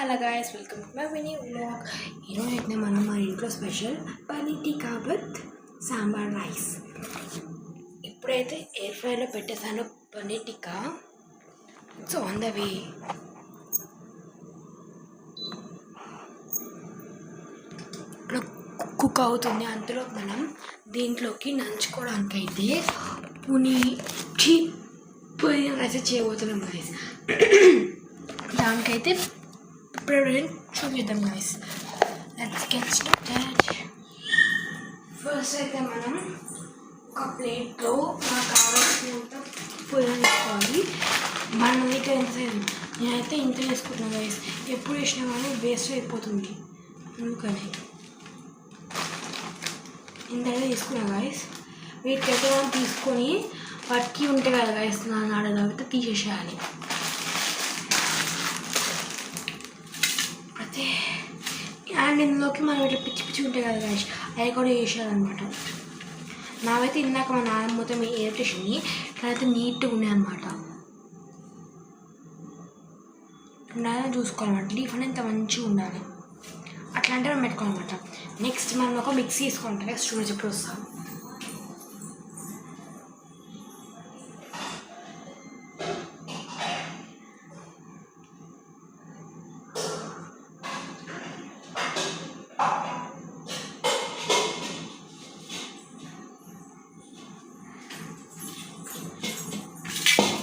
Hello guys, welcome to my mini vlog. ఈరోజు అయితే మనం మన ఇంట్లో special paneer tikka with sambar rice. ఇప్పుడైతే ఎయిర్ ఫ్రైలో పెట్టేసాను paneer tikka. It's on the way. Cook అవుతుంది. అంతలో మనం దీంట్లోకి నంచుకోవడానికి అయితే పుదీనా రైస్ చేయబోతున్నాం గాయస్. దానికైతే ప్రిపరేషన్ చూపిద్దాం guys. Let's get started. First అయితే మనం ఒక ప్లేట్లో మనకు కావాల్సినంత పుదీనా తీసుకోవాలి. మనం అయితే ఎంత నేనైతే ఇంత వేసుకుంటున్నాను గాయస్. ఎప్పుడు వేసినా కానీ వేస్ట్ అయిపోతుంది, అందుకని ఇంతైతే తీసుకున్నాను గాయస్. వీటికైతే మనం తీసుకొని వాటికి ఉంటాయి కదా గాయస్, నాడైతే తీసేసేయాలి. అండ్ ఇందులోకి మనం ఇట్లా పిచ్చి పిచ్చి ఉంటాయి కదా గాయస్, అవి కూడా వేసేయాలన్నమాట. నావైతే ఇందాక మా నాన్న మొత్తం ఏరిటేషన్ని ఇట్లయితే నీట్గా ఉన్నాయి అన్నమాట. ఉండాలని చూసుకోవాలన్నమాట. లీఫ్ అనేది ఇంత మంచిగా ఉండాలి, అట్లా అంటే మనం పెట్టుకోవాలన్నమాట. నెక్స్ట్ మనం ఒక మిక్సీ తీసుకుంటాం. స్టూడెంట్స్ ఎప్పుడు వస్తాం.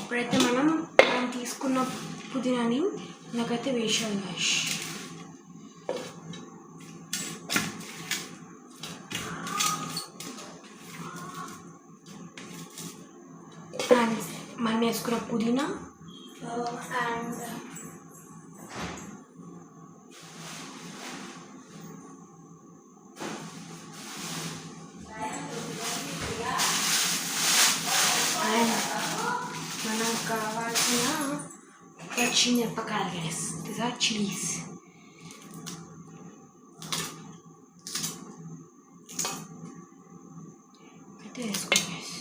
ఇప్పుడైతే మనం తీసుకున్న పుదీనాని నాకైతే వేసాను గాయస్. అండ్ మనం వేసుకున్న పుదీనా అండ్ మనకు కావాల్సిన పచ్చిమిరపకాయలు గైస్. These are chillies. అయితే వేసుకో గైస్.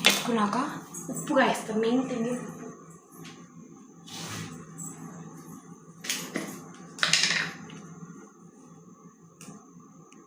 వేసుకున్నాక ఉప్పు వేస్తాం. మెయిన్ థింగ్ ఉప్పు.